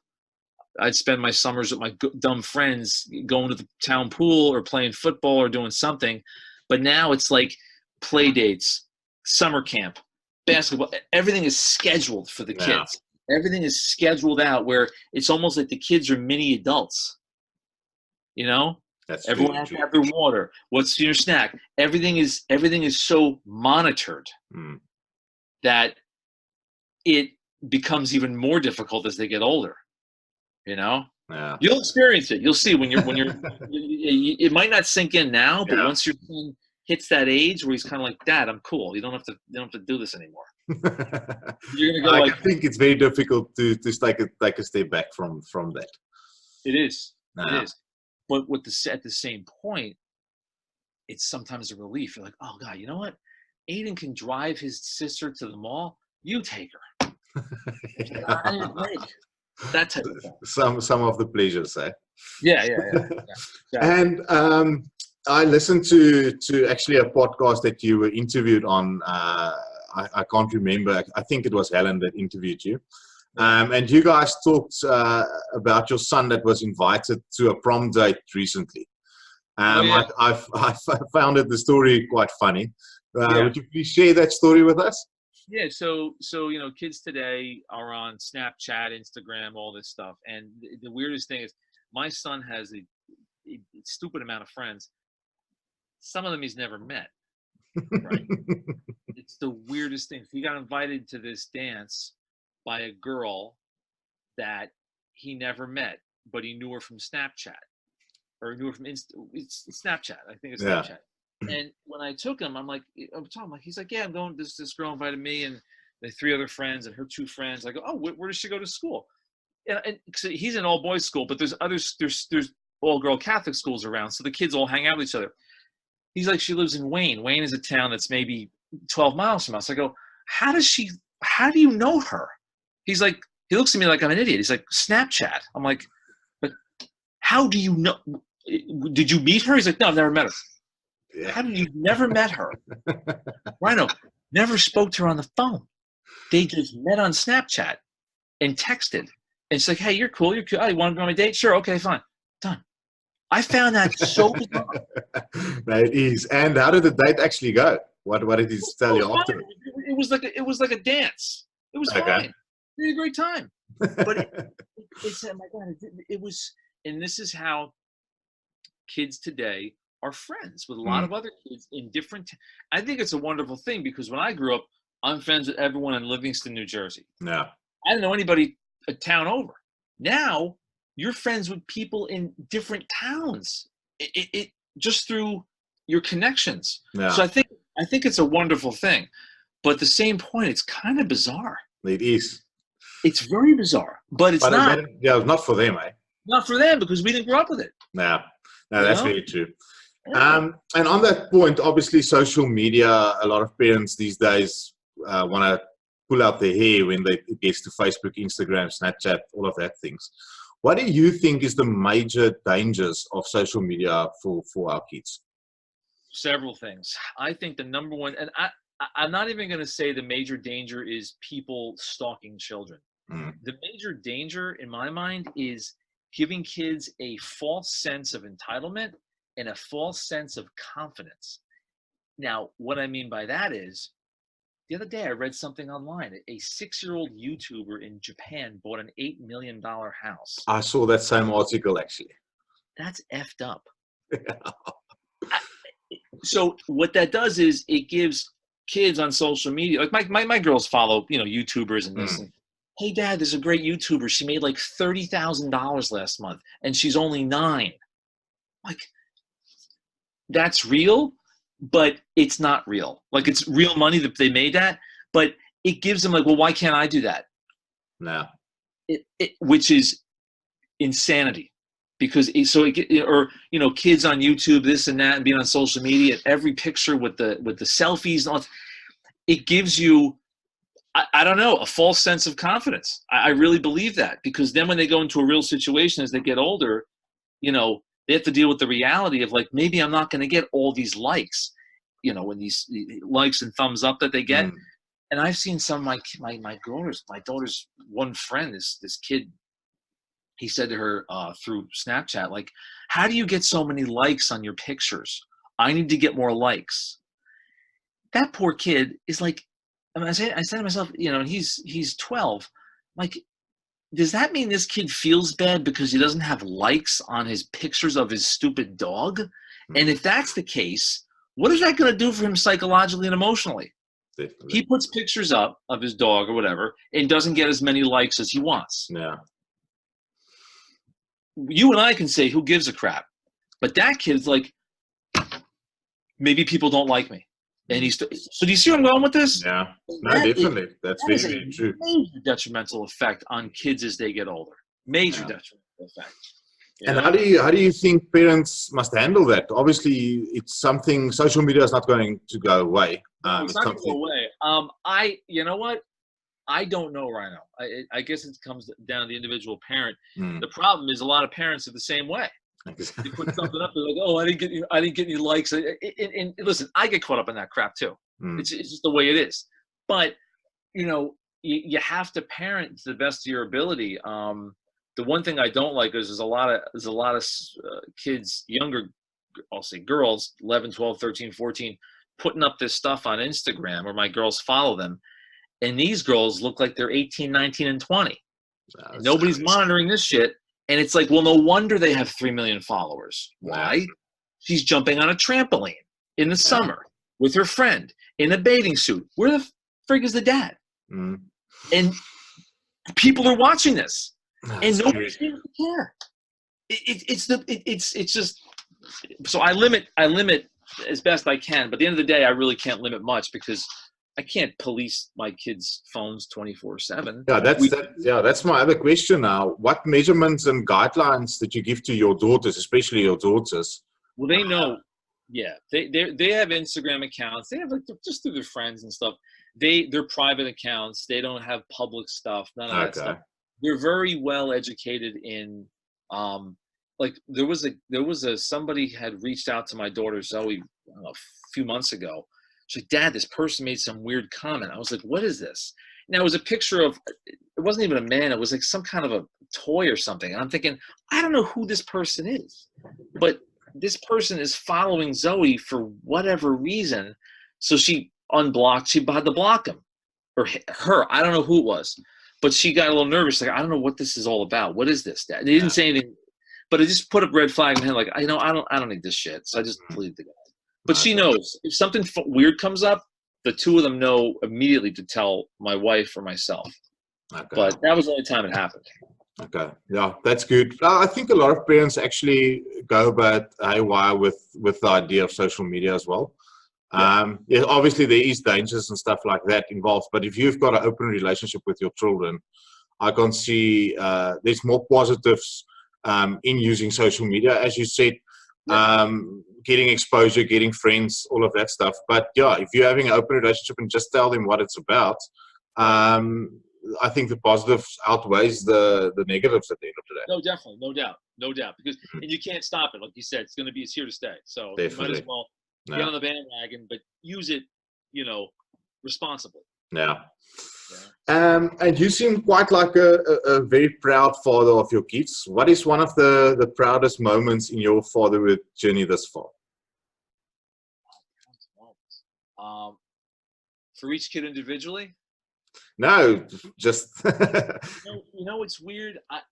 S2: I'd spend my summers with my dumb friends going to the town pool or playing football or doing something. But now it's like play dates, summer camp, basketball. Everything is scheduled for the kids. Everything is scheduled out where it's almost like the kids are mini adults,
S1: That's
S2: Everyone
S1: very
S2: has to
S1: true.
S2: have their water. What's your snack? Everything is so monitored that it becomes even more difficult as they get older. You know,
S1: Yeah.
S2: you'll experience it. You'll see when you're it might not sink in now, but once your son hits that age where he's kind of like, Dad, I'm cool. You don't have to do this anymore. You're gonna go
S1: I
S2: like,
S1: think it's very difficult to take a step back from that.
S2: it is. It
S1: Yeah.
S2: is. But at the same point, it's sometimes a relief. You're like, oh God, you know what? Aiden can drive his sister to the mall. You take her. I need a break. That type of thing.
S1: Some of the pleasures, eh?
S2: Yeah. Exactly.
S1: And I listened to actually a podcast that you were interviewed on. I can't remember. I think it was Helen that interviewed you. And you guys talked about your son that was invited to a prom date recently. I found the story quite funny. Would you please share that story with us?
S2: Yeah, so kids today are on Snapchat, Instagram, all this stuff, and the weirdest thing is my son has a stupid amount of friends. Some of them he's never met. Right? It's the weirdest thing. He got invited to this dance by a girl that he never met, but he knew her from Snapchat, or knew her from it's Snapchat. I think it's Snapchat. And when I took him, he's like, yeah, I'm going. This girl invited me and the 3 other friends and her 2 friends. I go, oh, where does she go to school? And so he's in all boys school, but there's all girl Catholic schools around, so the kids all hang out with each other. He's like, she lives in Wayne. Wayne is a town that's maybe 12 miles from us. I go, how do you know her? He's like, he looks at me like I'm an idiot. He's like, Snapchat. I'm like, but how do you know? Did you meet her? He's like, no, I've never met her. Yeah. How did you never met her? Rhino never spoke to her on the phone. They just met on Snapchat and texted. And it's like, hey, you're cool. Oh, you want to go on a date? Sure. Okay, fine. Done. I found that so bizarre.
S1: That is. And how did the date actually go? What did he tell you after?
S2: It was like a dance. It was fine. We had a great time. But it's oh my God, it was, and this is how kids today are friends with a lot of other kids in different. I think it's a wonderful thing because when I grew up, I'm friends with everyone in Livingston, New Jersey.
S1: Yeah.
S2: I didn't know anybody a town over. Now you're friends with people in different towns. It just through your connections. Yeah. So I think it's a wonderful thing. But at the same point, it's kind of bizarre.
S1: It is.
S2: It's very bizarre. But it's not.
S1: It's not for them, eh?
S2: Not for them because we didn't grow up with it.
S1: No, that's very true. Yeah. And on that point, obviously, social media, a lot of parents these days want to pull out their hair when it gets to Facebook, Instagram, Snapchat, all of that things. What do you think is the major dangers of social media for our kids?
S2: Several things. I think the number one, and I'm not even going to say the major danger is people stalking children. The major danger in my mind is giving kids a false sense of entitlement and a false sense of confidence. Now, what I mean by that is, the other day I read something online. A 6-year-old YouTuber in Japan bought an $8 million house.
S1: I saw that same article, actually.
S2: That's effed up. So what that does is it gives kids on social media, like my girls follow, YouTubers and this. And, hey, Dad, there's a great YouTuber. She made like $30,000 last month, and she's only 9. Like, that's real, but it's not real. Like, it's real money that they made that, but it gives them like, well, why can't I do that?
S1: No.
S2: Which is insanity. Because kids on YouTube, this and that, and being on social media, every picture with the selfies, and all, it gives you, I don't know, a false sense of confidence. I really believe that, because then when they go into a real situation as they get older, they have to deal with the reality of like, maybe I'm not going to get all these likes, when these likes and thumbs up that they get. And I've seen some of my daughter's one friend, this kid. He said to her through Snapchat, like, how do you get so many likes on your pictures? I need to get more likes. That poor kid is like, I said to myself, and he's 12. Like, does that mean this kid feels bad because he doesn't have likes on his pictures of his stupid dog? And if that's the case, what is that going to do for him psychologically and emotionally?
S1: Definitely.
S2: He puts pictures up of his dog or whatever and doesn't get as many likes as he wants.
S1: Yeah.
S2: You and I can say, who gives a crap? But that kid's like, maybe people don't like me. And so do you see where I'm going with this?
S1: Yeah. No, definitely. That's very, very true.
S2: Major detrimental effect on kids as they get older. Major detrimental effect.
S1: And how do you think parents must handle that? Obviously, it's something. Social media is not going to go away.
S2: It's not going to go away. You know what? I don't know right now. I guess it comes down to the individual parent. The problem is a lot of parents are the same way. They put something up, they're like, "Oh, I didn't get any likes." And listen, I get caught up in that crap too. It's just the way it is. But you have to parent to the best of your ability. The one thing I don't like is there's a lot of kids, younger, I'll say girls, 11, 12, 13, 14, putting up this stuff on Instagram, or my girls follow them, and these girls look like they're 18, 19, and 20. And nobody's monitoring this shit. And it's like, well, no wonder they have 3 million followers. Why? She's jumping on a trampoline in the summer with her friend in a bathing suit. Where the frig is the dad? And people are watching this, and nobody seems to care. It's just. So I limit as best I can, but at the end of the day, I really can't limit much because I can't police my kids' phones 24/7.
S1: Yeah, that's my other question now. What measurements and guidelines did you give to your daughters, especially your daughters?
S2: Well, they know. Yeah, they have Instagram accounts. They have just through their friends and stuff. They're private accounts. They don't have public stuff. None of that stuff. They're very well educated in. Like there was somebody had reached out to my daughter Zoe a few months ago. She's like, "Dad, this person made some weird comment." I was like, "What is this?" Now it was a picture of, it wasn't even a man. It was like some kind of a toy or something. And I'm thinking, I don't know who this person is, but this person is following Zoe for whatever reason. So she unblocked. She had to block him or her. I don't know who it was, but she got a little nervous. Like, I don't know what this is all about. What is this, Dad? They didn't say anything, but it just put up red flag in my head. Like, I don't need this shit. So I just deleted the guy. But she knows if something weird comes up, the two of them know immediately to tell my wife or myself. But that was the only time it happened.
S1: Okay, yeah, that's good. I think a lot of parents actually go about haywire with the idea of social media as well. Yeah, obviously there is dangers and stuff like that involved, but if you've got an open relationship with your children, I can see there's more positives in using social media, as you said. Getting exposure, getting friends, all of that stuff. But yeah, if you're having an open relationship and just tell them what it's about, I think the positives outweighs the negatives at the end of the day.
S2: No, definitely, no doubt. Because and you can't stop it, like you said. It's here to stay. So you might as well get on the bandwagon, but use it, responsibly.
S1: Yeah. And you seem quite like a very proud father of your kids. What is one of the proudest moments in your fatherhood journey thus far?
S2: For each kid individually?
S1: No, just.
S2: It's weird. I'll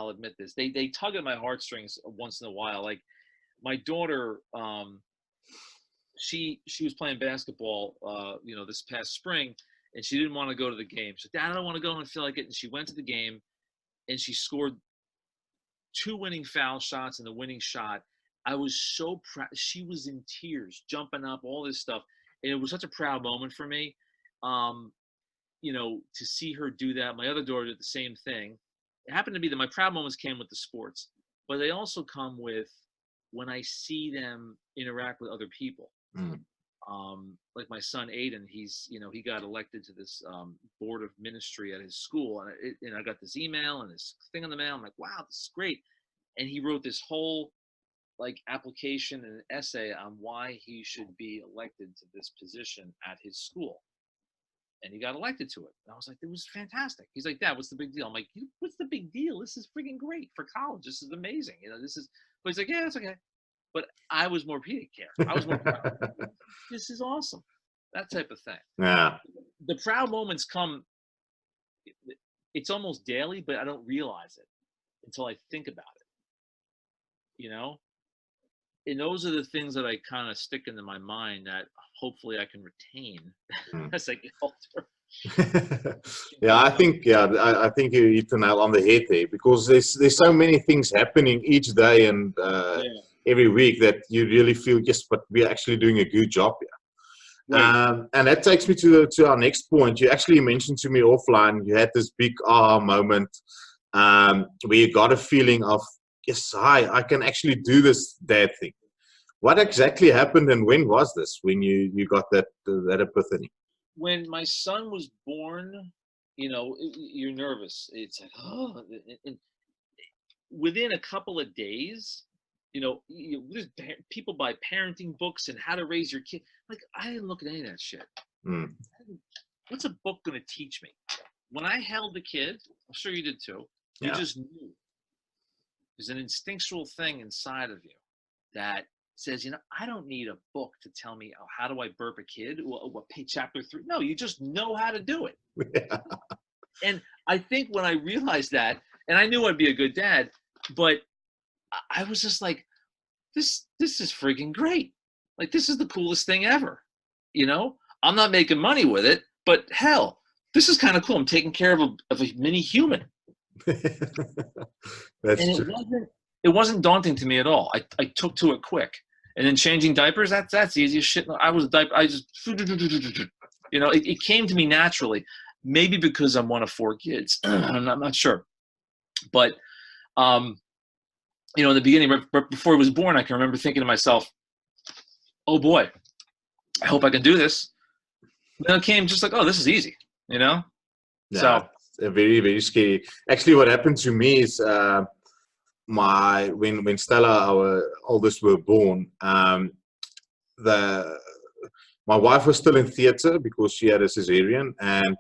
S2: admit this. They tug at my heartstrings once in a while. Like my daughter, she was playing basketball, this past spring, and she didn't want to go to the game. She said, "Dad, I don't want to go. I don't feel like it." And she went to the game, and she scored 2 winning foul shots and the winning shot. I was so proud. She was in tears, jumping up, all this stuff. And it was such a proud moment for me, to see her do that. My other daughter did the same thing. It happened to be that my proud moments came with the sports, but they also come with when I see them interact with other people. Like my son Aiden, he got elected to this board of ministry at his school, and I got this email and this thing in the mail. I'm like, wow, this is great. And he wrote this whole application and essay on why he should be elected to this position at his school, and he got elected to it. And I was like, it was fantastic. He's like, Dad, what's the big deal? I'm like, what's the big deal? This is freaking great for college. This is amazing. But he's like, yeah, that's okay. But I was more, he didn't care. I was more proud. This is awesome. That type of thing.
S1: Yeah.
S2: the proud moments come, it's almost daily, but I don't realize it until I think about it, you know? And those are the things that I kind of stick into my mind that hopefully I can retain
S1: Mm.
S2: as I get older.
S1: Yeah, I think you hit the nail on the head there, because there's so many things happening each day and
S2: Yeah,
S1: every week that you really feel, yes, but we're actually doing a good job here.
S2: right.
S1: And that takes me to our next point. You actually mentioned to me offline, you had this big aha moment, where you got a feeling of, yes, I can actually do this dad thing. What exactly happened, and when was this, when you got that epiphany?
S2: When my son was born, you're nervous. It's like, oh, and within a couple of days, there's people buy parenting books and how to raise your kid. Like, I didn't look at any of that shit.
S1: Mm.
S2: What's a book going to teach me? When I held the kid, I'm sure you did too, you
S1: Yeah.
S2: just knew. There's an instinctual thing inside of you that says, I don't need a book to tell me, oh, how do I burp a kid? What chapter 3? No, you just know how to do it.
S1: Yeah.
S2: And I think when I realized that, and I knew I'd be a good dad, but I was just like, this is freaking great. Like, this is the coolest thing ever. I'm not making money with it, but hell, this is kind of cool. I'm taking care of a mini human.
S1: That's
S2: And
S1: true.
S2: it wasn't daunting to me at all. I took to it quick. And then changing diapers, that's the easiest shit. I was a diaper. I just, it came to me naturally. Maybe because I'm one of 4 kids. I'm not sure. But, in the beginning, right before he was born, I can remember thinking to myself, oh boy, I hope I can do this. And then it came just like, oh, this is easy,
S1: Yeah,
S2: So,
S1: very, very scary. Actually, what happened to me is, when Stella, our oldest, were born, my wife was still in theater because she had a cesarean, and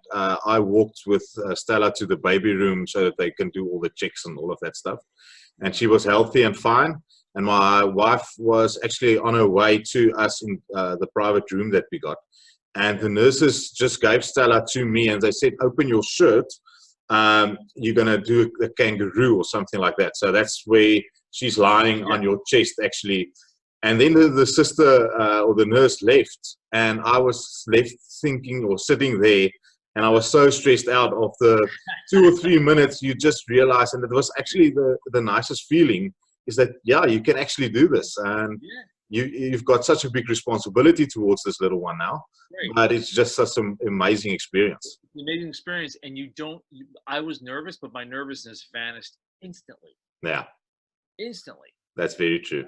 S1: I walked with Stella to the baby room so that they can do all the checks and all of that stuff. And she was healthy and fine. And my wife was actually on her way to us in the private room that we got. And the nurses just gave Stella to me, and they said, open your shirt. You're going to do a kangaroo or something like that. So that's where she's lying on your chest, actually. And then the sister or the nurse left, and I was left thinking, or sitting there, and I was so stressed out. Of the 2 or 3 minutes, you just realize, and it was actually the nicest feeling, is that, yeah, you can actually do this. And you've got such a big responsibility towards this little one now, but it's just such an amazing experience.
S2: Amazing experience, and I was nervous, but my nervousness vanished instantly.
S1: Yeah.
S2: Instantly.
S1: That's very true.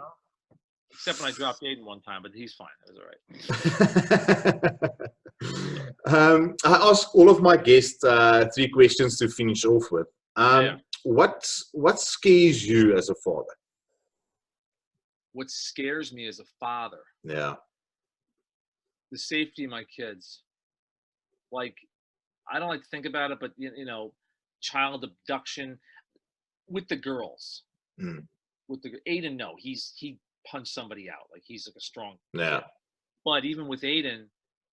S2: Except when I dropped Aiden one time, but he's fine. That was
S1: all right. I ask all of my guests 3 questions to finish off with. What scares you as a father?
S2: What scares me as a father?
S1: Yeah.
S2: The safety of my kids. Like, I don't like to think about it, but child abduction with the girls.
S1: Mm.
S2: With the Aiden, no, he punched somebody out. Like, he's like a strong.
S1: Yeah.
S2: But even with Aiden,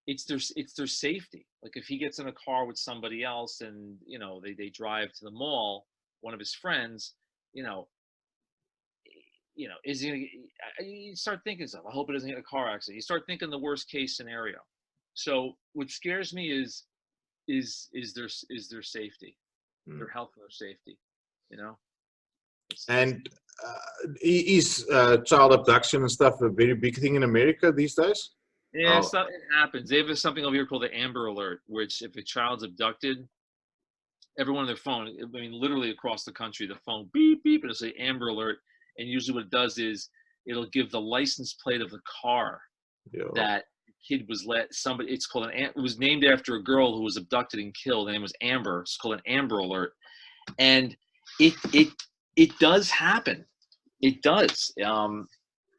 S2: it's their safety. Like, if he gets in a car with somebody else and they drive to the mall, one of his friends, is he gonna? You start thinking stuff. I hope it doesn't get a car accident. You start thinking the worst case scenario. So what scares me is their safety, their health and their safety.
S1: And is child abduction and stuff a very big thing in America these days?
S2: Yeah, it happens. They have something over here called the Amber Alert, which if a child's abducted, everyone on their phone, I mean, literally across the country, the phone beep beep, and it'll say Amber Alert. And usually what it does is it'll give the license plate of the car that the kid was it's called it was named after a girl who was abducted and killed. Her name was Amber. It's called an Amber Alert. And it does happen. It does.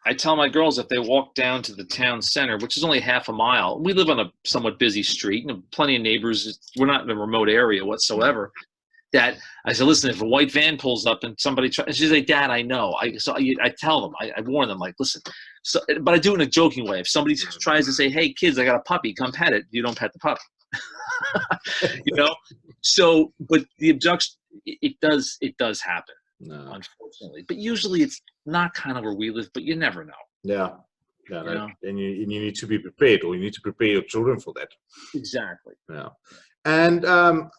S2: I tell my girls, if they walk down to the town center, which is only half a mile, we live on a somewhat busy street, and plenty of neighbors, we're not in a remote area whatsoever, that I said, listen, if a white van pulls up and somebody tries, she's like, Dad, I know. I tell them, I warn them, like, listen, but I do it in a joking way. If somebody tries to say, hey, kids, I got a puppy, come pet it, you don't pet the puppy. You know, so but the abduction, it does happen,
S1: No.
S2: unfortunately. But usually it's not kind of where we live, but you never know.
S1: Yeah. Yeah,
S2: You know?
S1: and you need to be prepared, or you need to prepare your children for that.
S2: Exactly.
S1: Yeah. And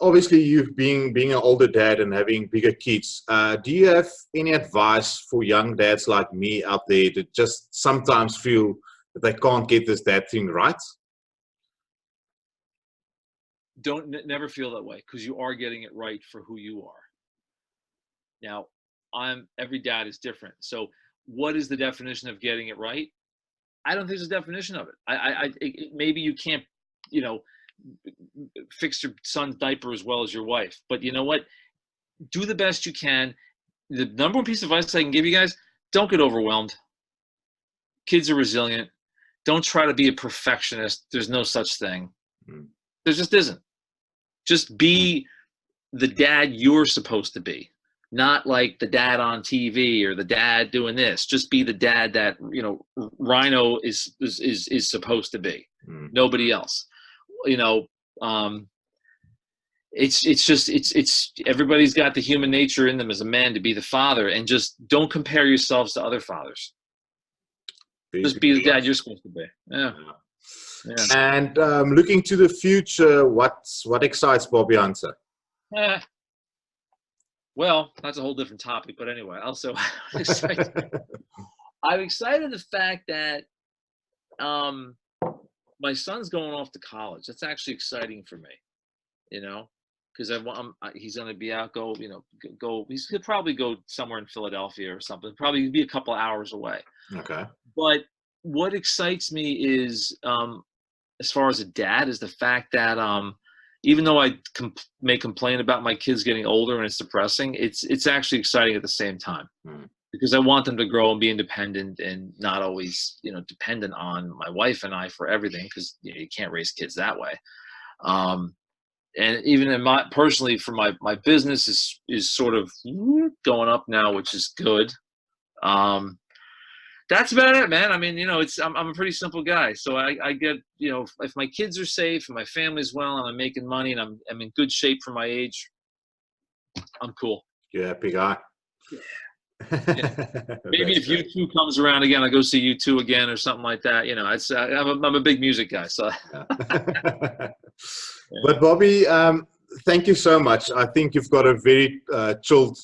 S1: obviously, you've being an older dad and having bigger kids. Do you have any advice for young dads like me out there that just sometimes feel that they can't get this dad thing right?
S2: Never feel that way, because you are getting it right for who you are. Now, every dad is different. So, what is the definition of getting it right? I don't think there's a definition of it. Maybe you can't, you know, fix your son's diaper as well as your wife, but you know what? Do the best you can. The number one piece of advice I can give you guys: don't get overwhelmed. Kids are resilient. Don't try to be a perfectionist. There's no such thing. There just isn't. Just be the dad you're supposed to be, not like the dad on TV or the dad doing this. Just be the dad that, you know, Rhino is supposed to be. Nobody else. You know, it's everybody's got the human nature in them as a man to be the father, and just don't compare yourselves to other fathers. Just be the dad you're supposed to be. Yeah. Yeah.
S1: And looking to the future, what excites Bobby Hunter?
S2: Well, that's a whole different topic, but anyway, also I'm excited the fact that my son's going off to college. That's actually exciting for me, you know, because he's going to be out, he'll probably go somewhere in Philadelphia or something. Probably be a couple hours away.
S1: Okay.
S2: But what excites me is, as far as a dad, is the fact that even though I may complain about my kids getting older and it's depressing, it's actually exciting at the same time, because I want them to grow and be independent and not always, you know, dependent on my wife and I for everything, because you can't raise kids that way. And even in personally, for my business is sort of going up now, which is good. That's about it, man. I mean, you know, I'm a pretty simple guy, so I get, you know, if my kids are safe and my family's well and I'm making money and I'm in good shape for my age, I'm cool.
S1: You're a happy guy.
S2: Yeah. Maybe if U2 comes around again, I go see U2 again or something like that. You know, I'm a big music guy, so.
S1: But Bobby, thank you so much. I think you've got a very chilled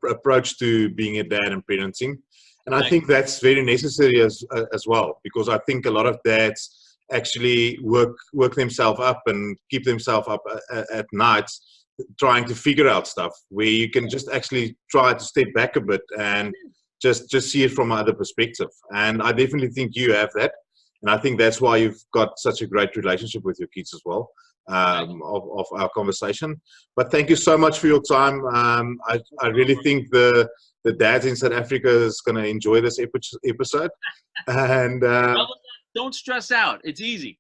S1: approach to being a dad and parenting. And I think that's very necessary as well, because I think a lot of dads actually work themselves up and keep themselves up at night trying to figure out stuff, where you can just actually try to step back a bit and just see it from another perspective. And I definitely think you have that. And I think that's why you've got such a great relationship with your kids as well, of our conversation. But thank you so much for your time. I really think the dads in South Africa is going to enjoy this episode. And
S2: don't stress out. It's easy.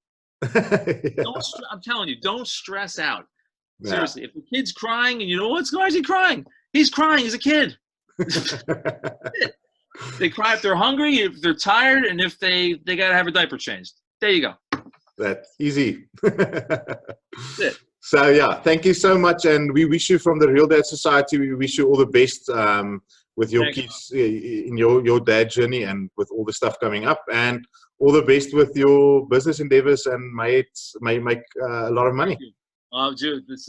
S2: Yeah. I'm telling you, don't stress out. Seriously, if the kid's crying and you know why is he crying? He's crying. He's a kid. They cry if they're hungry, if they're tired, and if they got to have a diaper changed. There you go.
S1: That's easy.
S2: That's it.
S1: So yeah, thank you so much, and we wish you, from the Real Dad Society, we wish you all the best with your kids in your dad journey, and with all the stuff coming up, and all the best with your business endeavors, and may make a lot of money.
S2: Oh, dude, that's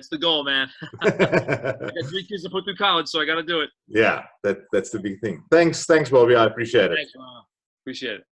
S2: the goal, man. I got 3 kids to put through college, so I got to do it.
S1: Yeah, that's the big thing. Thanks, Bobby. I appreciate it.
S2: Thanks, appreciate it.